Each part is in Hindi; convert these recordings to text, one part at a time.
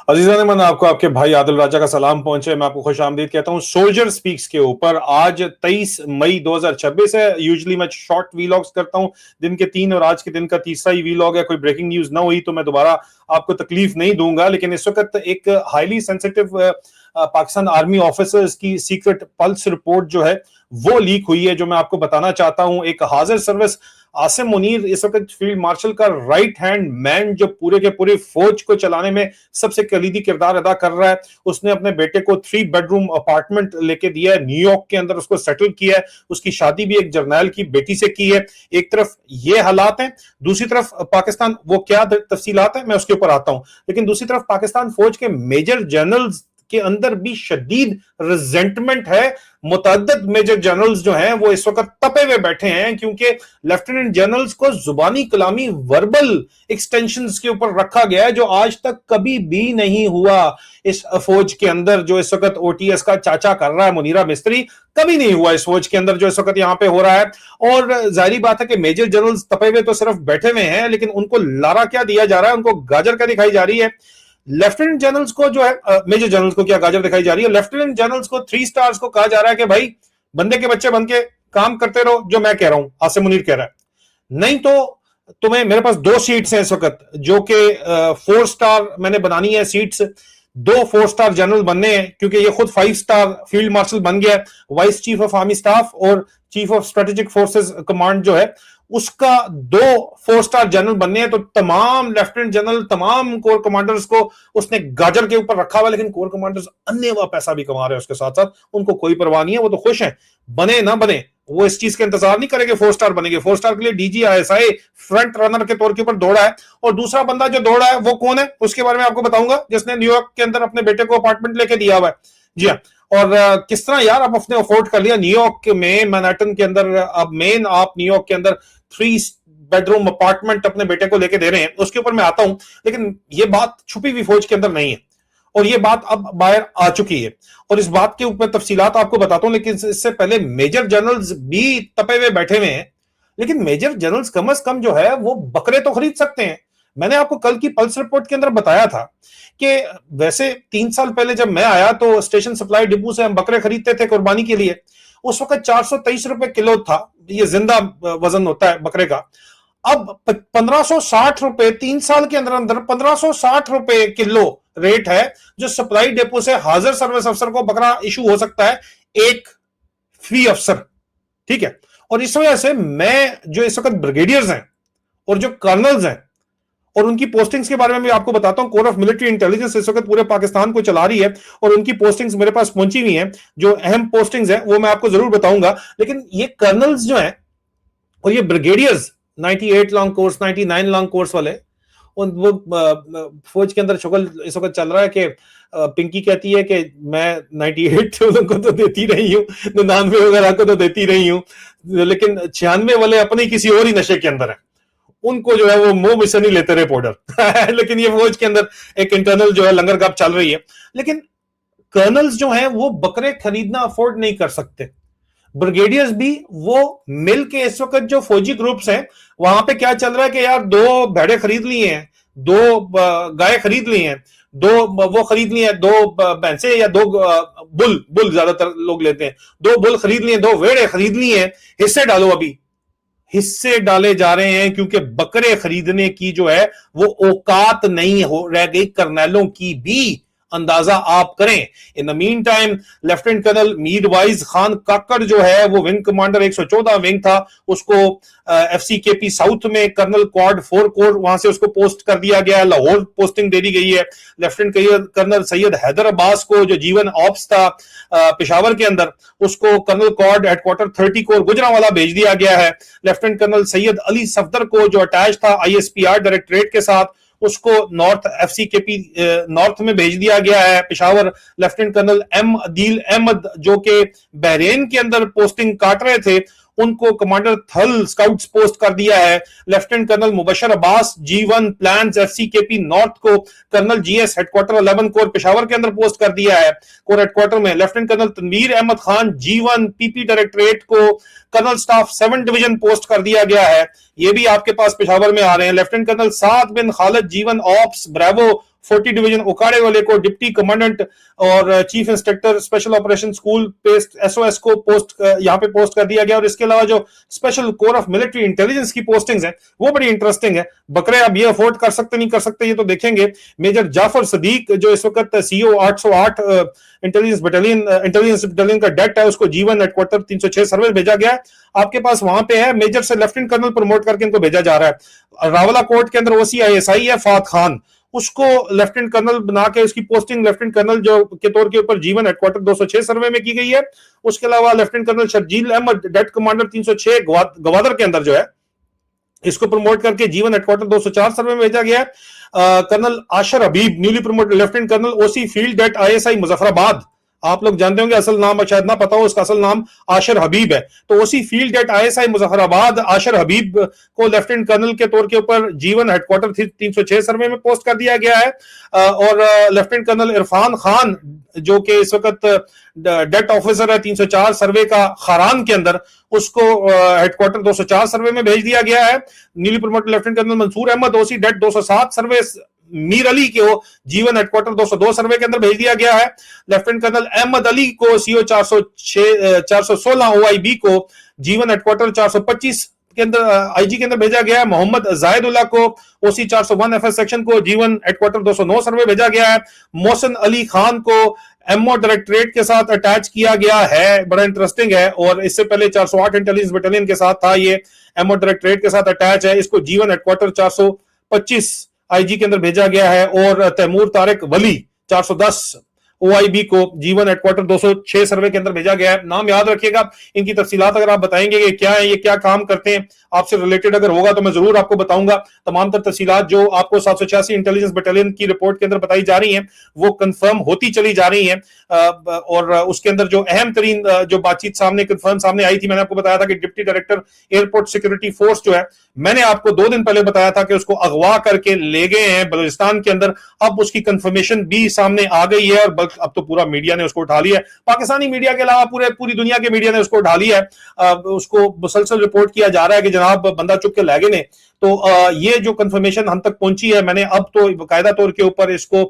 अजीज़ान मन आपको आपके भाई आदिल राजा का सलाम पहुंचे। मैं आपको खुश आमदीद कहता हूं सोल्जर स्पीक्स के ऊपर। आज 23 मई 2026 है। यूजुअली मैं शॉर्ट वीलॉग्स करता हूं दिन के 3 और आज के दिन का तीसरा ही वीलॉग है। कोई ब्रेकिंग न्यूज ना हुई तो मैं दोबारा आपको तकलीफ नहीं दूंगा, लेकिन इस वक्त एक highly sensitive Pakistan army officers की सीक्रेट पल्स रिपोर्ट जो है वो लीक हुई है, जो मैं आपको बताना चाहता हूं। एक हाजिर सर्विस आसिम मुनीर इस वक्त फील्ड मार्शल का राइट हैंड मैन, जो पूरे के पूरे फौज को चलाने में सबसे कलीदी किरदार अदा कर रहा है। उसने अपने बेटे को 3 बेडरूम अपार्टमेंट लेके दिया है, न्यूयॉर्क के अंदर उसको सेटल किया है। उसकी शादी भी एक जर्नैल की बेटी से की है। एक तरफ ये हालात हैं, दूसरी तरफ पाकिस्तान, वो क्या तफसीलात है मैं उसके ऊपर आता हूं। लेकिन दूसरी तरफ पाकिस्तान फौज के मेजर जनरल के अंदर भी शदीद रिजेंटमेंट है। मुतअद्दिद मेजर जनरल्स जो हैं वो इस वक्त तपे हुए बैठे हैं, क्योंकि लेफ्टिनेंट जनरल्स को जुबानी कलामी वर्बल एक्सटेंशंस के ऊपर रखा गया है, जो आज तक कभी भी नहीं हुआ इस फौज के अंदर। जो इस वक्त ओटीएस का चाचा कर रहा है मुनीरा मिस्त्री, कभी नहीं हुआ इस फौज के अंदर जो इस वक्त यहां पे हो रहा है। और जाहिर बात है कि मेजर जनरल्स तपे हुए तो सिर्फ बैठे हुए हैं, लेकिन उनको लारा क्या दिया जा रहा है, उनको गाजर क्या दिखाई जा रही है। लेफ्टिनेंट जनरल्स को जो है मेजर जनरल्स को क्या गाजर दिखाई जा रही है। लेफ्टिनेंट जनरल्स को 3 स्टार्स को कहा जा रहा है कि भाई बंदे के बच्चे बन के काम करते रहो, जो मैं कह रहा हूं, आसिम मुनीर कह रहा है। नहीं तो तुम्हें, मेरे पास 2 सीट्स हैं इस वक्त जो कि 4 स्टार मैंने बनानी है सीट्स। 2 4 स्टार जनरल बनने हैं, क्योंकि ये खुद 5 स्टार फील्ड मार्शल बन गया है। Vice chief of army staff और chief of strategic forces command जो है उसका 2 4 स्टार जनरल बनने हैं। तो तमाम लेफ्टिनेंट जनरल, तमाम कोर कमांडर्स को उसने गाजर के ऊपर रखा हुआ। लेकिन कोर कमांडर्स अन्य पैसा भी कमा रहे हैं उसके साथ साथ, उनको कोई परवाह नहीं है, वो तो खुश हैं। बने ना बने वो इस चीज का इंतजार नहीं करेंगे 4 स्टार बनेंगे। 4 स्टार के लिए DGISI फ्रंट रनर के तौर के ऊपर दौड़ा है। और दूसरा बंदा जो दौड़ा है वो कौन है, उसके बारे में आपको बताऊंगा, जिसने न्यूयॉर्क के अंदर अपने बेटे को अपार्टमेंट लेके दिया हुआ है। जी हाँ। और किस तरह यार आप अपने अफोर्ड कर लिया न्यूयॉर्क में, मैनहट्टन के अंदर। अब मेन आप न्यूयॉर्क के अंदर 3 बेडरूम अपार्टमेंट अपने बेटे को लेके दे रहे हैं, उसके ऊपर मैं आता हूं। लेकिन ये बात छुपी हुई फौज के अंदर नहीं है, और ये बात अब बाहर आ चुकी है, और इस बात के ऊपर तफसीलात आपको बताता हूं। लेकिन इससे पहले मेजर जनरल्स भी तपे हुए बैठे हुए हैं। लेकिन मेजर जनरल्स कम से कम जो है वो बकरे तो खरीद सकते हैं। मैंने आपको कल की पल्स रिपोर्ट के अंदर बताया था कि वैसे 3 साल पहले जब मैं आया तो स्टेशन सप्लाई डिपो से हम बकरे खरीदते थे कुर्बानी के लिए। उस वक्त 423 रुपए किलो था, ये जिंदा वजन होता है बकरे का। अब 1560 रुपए 3 साल के अंदर अंदर 1560 रुपए किलो रेट है, जो सप्लाई डेपो से हाजिर सर्विस अफसर को बकरा इशू हो सकता है, एक फी अफसर। ठीक है। और इस वजह से मैं, जो इस वक्त ब्रिगेडियर्स हैं और जो कर्नल्स हैं और उनकी पोस्टिंग्स के बारे में भी आपको बताता हूं। कोर ऑफ मिलिट्री इंटेलिजेंस इस वक्त पूरे पाकिस्तान को चला रही है, और उनकी पोस्टिंग्स मेरे पास पहुंची हुई हैं। जो अहम पोस्टिंग्स हैं वो मैं आपको जरूर बताऊंगा। लेकिन ये कर्नल्स जो हैं और ये brigadiers 98 long course, 99 long course वाले, और वो फौज के अंदर शुगल इस वक्त चल रहा है कि पिंकी कहती है कि मैं 98 को तो देती रही हूँ, 99 वगैरह को तो देती रही हूँ, लेकिन 96 वाले अपने किसी और ही नशे के अंदर है, उनको जो है वो मुंह में से नहीं लेते रहे पाउडर। लेकिन ये फौज के अंदर एक इंटरनल जो है लंगर गप चल रही है। लेकिन कर्नल्स जो हैं वो बकरे खरीदना अफोर्ड नहीं कर सकते। ब्रिगेडियर्स भी वो मिल के इस वक्त जो फौजी ग्रुप्स हैं वहां पे क्या चल रहा है कि यार 2 भेड़े खरीद लिए हैं, 2 गाय खरीद ली हैं, 2 वो खरीद लिए हैं, 2 भैंसे या 2 बुल ज्यादातर लोग लेते हैं, 2 बुल खरीद लिए, 2 वेड़े खरीद लिए हैं, हिस्से डालो। अभी हिस्से डाले जा रहे हैं क्योंकि बकरे खरीदने की जो है वो औकात नहीं हो रह गई कर्नलों की भी। अंदाजा आप करें। In the mean time lieutenant colonel Mirwaiz Khan Kakar जो है वो विंग कमांडर 114 विंग था, उसको FCKP साउथ में कर्नल क्वाड 4 कोर वहां से उसको पोस्ट कर दिया गया है, लाहौर पोस्टिंग दे दी गई है। लेफ्टिनेंट कर्नल सैयद हैदर अब्बास को जो जीवन ऑप्स था पेशावर के अंदर, उसको colonel quad headquarter 30 corps Gujranwala भेज दिया गया है। लेफ्टिनेंट कर्नल सैयद अली सफदर को जो अटैच था ISPR डायरेक्टरेट के साथ, उसको नॉर्थ FCKP नॉर्थ में भेज दिया गया है पेशावर। लेफ्टिनेंट कर्नल अदील अहमद जो के बहरेन के अंदर पोस्टिंग काट रहे थे, उनको कमांडर थल स्काउट्स पोस्ट कर दिया है। Lieutenant colonel Mubashir Abbas G1 plans FCKP north को colonel GS headquarter 11 corps Peshawar के अंदर पोस्ट कर दिया है कोर हेडक्वार्टर में। Lieutenant colonel Tanveer Ahmed Khan G1 PP directorate को कर्नल स्टाफ 7 डिवीजन पोस्ट कर दिया गया है, ये भी आपके पास पेशावर में आ रहे हैं। Lieutenant colonel Saad bin Khalid G1 ops bravo 40 division ओकाड़े वाले को डिप्टी कमांडेंट और chief inspector special operation school पेस्ट एसओएस को पोस्ट यहाँ पे पोस्ट कर दिया गया। और इसके अलावा जो special core of military intelligence की पोस्टिंग्स है वो बड़ी इंटरेस्टिंग है। बकरे अब ये अफोर्ड कर सकते नहीं कर सकते ये तो देखेंगे। मेजर जाफर सदीक जो इस वक्त सीओ 808 इंटेलिजेंस बटालियन का डेट है उसको जीवन हेडक्वार्टर 306 सर्विस भेजा गया है। आपके पास वहां पे है मेजर से लेफ्टिनेंट कर्नल प्रमोट करके इनको भेजा जा रहा है। रावला कोर्ट के अंदर OCISI है फात खान, उसको लेफ्टिनेंट कर्नल बना के उसकी पोस्टिंग लेफ्टिनेंट कर्नल जो के तौर के ऊपर जीवन हेडक्वार्टर 206 सर्वे में की गई है। उसके अलावा lieutenant colonel Sharjeel Ahmed det commander 306 Gwadar के अंदर जो है इसको प्रमोट करके जीवन हेडक्वार्टर 204 सर्वे में भेजा गया है। Colonel Ashar Habib newly promoted lieutenant colonel OC field at ISI Muzaffarabad, आप लोग जानते होंगे असल नाम शायद ना पता हो, उसका असल नाम आशर हबीब है। तो OC field at ISI Muzaffarabad Ashar Habib को लेफ्टिनेंट कर्नल के तौर के ऊपर जीवन हेडक्वार्टर 306 सर्वे में पोस्ट कर दिया गया है। और लेफ्टिनेंट कर्नल इरफान खान जो कि इस वक्त डेट ऑफिसर है 304 सर्वे का खारान के अंदर, उसको हेडक्वार्टर 204 सर्वे में भेज दिया गया है। Newly promoted lieutenant colonel Mansoor Ahmed OC det 207 survey Mir Ali को जीवन हेडक्वार्टर 202 सर्वे के अंदर भेज दिया गया है। लेफ्टिनेंट कर्नल अहमद अली को CO 416 OIB को जीवन हेडक्वार्टर 425 के अंदर IG के अंदर भेजा गया है। मोहम्मद जायदुल्लाह को OC 401 FS सेक्शन को जीवन हेडक्वार्टर 209 सर्वे भेजा गया है। मोहसिन अली खान को MO डायरेक्टरेट के साथ अटैच किया गया है, बड़ा इंटरेस्टिंग है। और इससे पहले 408 इंटेलिजेंस बटालियन के साथ था, ये MO डायरेक्टरेट के साथ अटैच है। इसको जीवन हेडक्वार्टर 425 IG के अंदर भेजा गया है। और तैमूर तारिक वली 410 OIB को जीवन हेडक्वार्टर 206 सर्वे के अंदर भेजा गया है। नाम याद रखिएगा, इनकी तफसीलात अगर आप बताएंगे कि क्या है, ये क्या काम करते हैं, आपसे रिलेटेड अगर होगा तो मैं जरूर आपको बताऊंगा। तमाम तर तफसीलात जो आपको 786 इंटेलिजेंस बटालियन की रिपोर्ट के अंदर बताई जा रही हैं वो कंफर्म होती चली जा रही हैं। और उसके अंदर जो अहम तरीन जो बातचीत कंफर्म सामने आई थी, मैंने आपको बताया था कि deputy director airport security force जो है, मैंने आपको 2 दिन पहले बताया था कि उसको अगवा करके ले गए हैं बलूचिस्तान के अंदर। अब उसकी कंफर्मेशन भी सामने आ गई है और अब तो पूरा मीडिया ने उसको उठा लिया है। पाकिस्तानी मीडिया के अलावा पूरी दुनिया के मीडिया ने उसको उठा लिया है। उसको मुसलसल रिपोर्ट किया जा रहा है कि जनाब बंदा चुप के ले गए ने। तो ये जो कंफर्मेशन हम तक पहुंची है, मैंने अब तो बाकायदा तौर के ऊपर इसको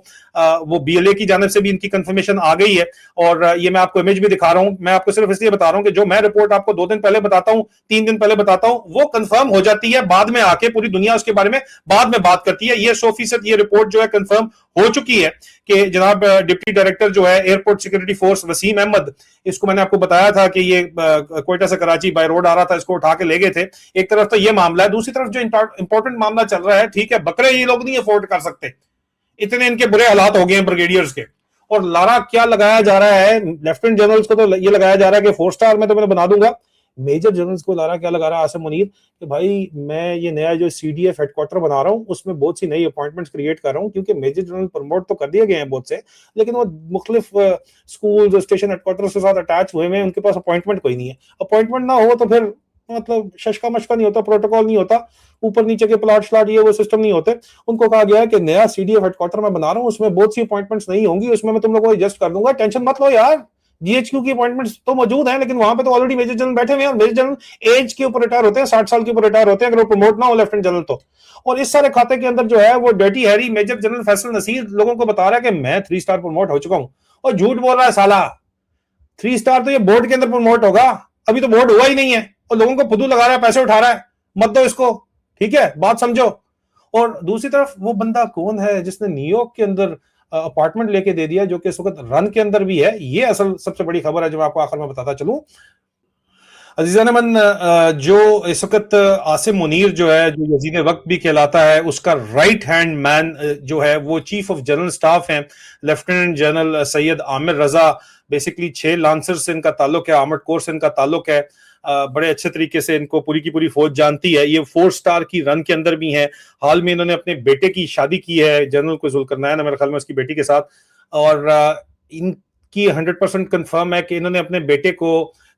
वो BLA की जानिब से भी इनकी कंफर्मेशन आ गई है। और ये मैं आपको इमेज भी दिखा रहा हूं। मैं आपको सिर्फ इसलिए बता रहा हूं कि जो मैं रिपोर्ट आपको 2 दिन पहले बताता हूं, 3 दिन पहले बताता हूं, वो कंफर्म हो जाती है बाद में आके, पूरी दुनिया उसके बारे में बाद में बात करती है। ये 100% ये रिपोर्ट जो है कंफर्म हो चुकी है कि जनाब डिप्टी डायरेक्टर जो है airport security force Waseem Ahmed, इसको मैंने आपको बताया था कि ये क्वेटा से कराची बाय रोड आ रहा था, इसको उठा के ले गए थे। एक तरफ तो ये मामला है, दूसरी तरफ जो इंपॉर्टेंट मामला चल रहा है, ठीक है, बकरे ये लोग नहीं अफोर्ड कर सकते, इतने इनके बुरे हालात हो गए हैं ब्रिगेडियर्स के। और लारा क्या लगाया जा रहा है, लेफ्टिनेंट जनरल्स को तो ये लगाया जा रहा है कि 4 स्टार में तो मैं बना दूंगा। मेजर जनरल्स को लारा क्या लगा रहा है आसिम मुनीर कि भाई मैं ये नया जो CDF हेडक्वार्टर बना रहा हूं उसमें बहुत सी नई अपॉइंटमेंट्स क्रिएट कर रहा हूं, क्योंकि मेजर जनरल प्रमोट तो कर दिए गए हैं बहुत से, लेकिन वो मुख्तलिफ स्कूल स्टेशन हेडक्वार्टर के साथ अटैच हुए हैं, उनके पास अपॉइंटमेंट कोई नहीं है। अपॉइंटमेंट ना हो तो फिर मतलब शशका मशका नहीं होता, प्रोटोकॉल नहीं होता, ऊपर नीचे के प्लाट श्लाट ये वो सिस्टम नहीं होते। उनको कहा गया है कि नया CDF हेडक्वार्टर मैं बना रहा हूं, उसमें बहुत सी अपॉइंटमेंट्स नहीं होंगी, उसमें मैं तुम लोगों को एडजस्ट कर दूंगा, टेंशन मत लो यार। GHQ की अपॉइंटमेंट्स तो मौजूद हैं, लेकिन वहां पे तो ऑलरेडी मेजर जनरल बैठे हुए हैं। मेजर जनरल एज के ऊपर रिटायर होते हैं, 60 साल के ऊपर रिटायर होते हैं अगर वो प्रमोट ना हो लेफ्टिनेंट जनरल तो। और इस सारे खाते के अंदर जो है वो dirty Harry major general Faisal Naseer लोगों को बता रहा है कि मैं 3 स्टार प्रमोट हो चुका हूं। और झूठ बोल रहा है साला, 3 स्टार तो ये बोर्ड के अंदर प्रमोट होगा, अभी तो बोर्ड हुआ ही नहीं है और लोगों को फुदू लगा रहा है, पैसे उठा रहा है, मत दो इसको, ठीक है, बात समझो। और दूसरी तरफ वो बंदा कौन है जिसने न्यूयॉर्क के अंदर अपार्टमेंट लेके दे दिया, जो कि इस वक्त रन के अंदर भी है। ये असल सबसे बड़ी खबर है जो मैं आपको आखिर में बताता चलूं। अजीजान मन, जो इस वक्त आसिम मुनीर जो है, जो यजीद वक्त भी कहलाता है, उसका राइट हैंड मैन जो है वो चीफ ऑफ जनरल स्टाफ है लेफ्टिनेंट जनरल सैयद आमिर रजा। बेसिकली 6 लांसर से इनका ताल्लुक है, आर्मर्ड कोर से इनका ताल्लुक है। बड़े अच्छे तरीके से इनको पूरी की पूरी फौज जानती है। ये 4 स्टार की रन के अंदर भी हैं। हाल में इन्होंने अपने बेटे की शादी की है, जनरल को जुल्करनैन मेरे ख्याल में उसकी बेटी के साथ। और इनकी 100% कंफर्म है कि इन्होंने अपने बेटे को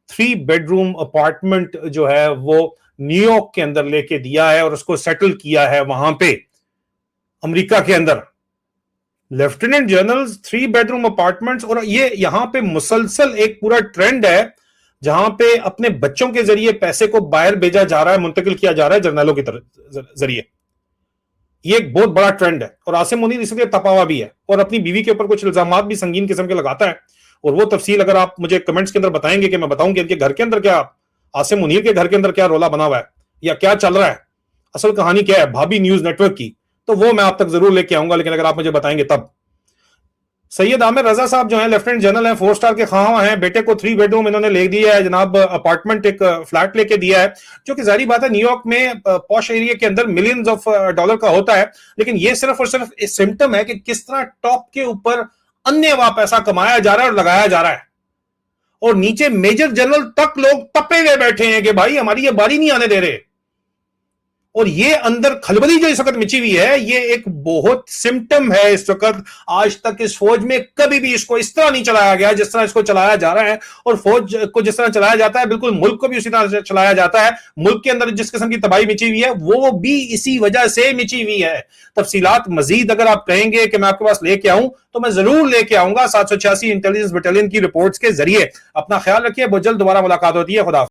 3 बेडरूम अपार्टमेंट जो है वो न्यूयॉर्क के अंदर लेके दिया है और उसको सेटल किया है वहां पे अमेरिका के अंदर। Lieutenant general 3 bedroom apartments. और ये यहां पे मुसलसल एक पूरा ट्रेंड है जहां पे अपने बच्चों के जरिए पैसे को बाहर भेजा जा रहा है, मुंतकिल किया जा रहा है जर्नलों की जरिए। ये एक बहुत बड़ा ट्रेंड है और आसिम मुनीर इसलिए तपा हुआ भी है और अपनी बीवी के ऊपर कुछ इल्जामात भी संगीन किस्म के लगाता है। और वो तफसील अगर आप मुझे कमेंट्स के अंदर बताएंगे कि मैं बताऊं कि इनके घर के अंदर क्या, आसिम मुनीर के घर के अंदर क्या रोला बना हुआ है या क्या चल रहा है, असल कहानी क्या है भाभी न्यूज नेटवर्क की, तो वो मैं आप तक जरूर लेके आऊंगा, लेकिन अगर आप मुझे बताएंगे तब। सैयद आमिर रजा साहब जो हैं लेफ्टिनेंट जनरल हैं, 4 स्टार के ख्वाह हैं, बेटे को 3 बेडरूम इन्होंने ले दिया है जनाब, अपार्टमेंट एक फ्लैट लेके दिया है, जो कि जारी बात है न्यूयॉर्क में पॉश एरिया के अंदर मिलियंस ऑफ डॉलर का होता है। लेकिन ये सिर्फ और सिर्फ एक सिम्टम है कि किस तरह टॉप के ऊपर अन्य पैसा कमाया जा रहा है और लगाया जा रहा है, और नीचे मेजर जनरल तक लोग तपे हुए बैठे हैं कि भाई हमारी ये बारी नहीं आने दे रहे। और ये अंदर खलबली जो इस वक्त मची हुई है, ये एक बहुत सिम्टम है इस वक्त। आज तक इस फौज में कभी भी इसको इस तरह नहीं चलाया गया जिस तरह इसको चलाया जा रहा है, और फौज को जिस तरह चलाया जाता है बिल्कुल मुल्क को भी उसी तरह चलाया जाता है। मुल्क के अंदर जिस किस्म की तबाही मची हुई है वो भी इसी वजह से मची हुई है। तफसीलात मजीद अगर आप कहेंगे कि मैं आपके पास लेके आऊं तो मैं जरूर लेके आऊंगा 786 इंटेलिजेंस बटालियन की रिपोर्ट्स के जरिए। अपना ख्याल रखिए, बहुत जल्द दोबारा मुलाकात होती है। खुदा।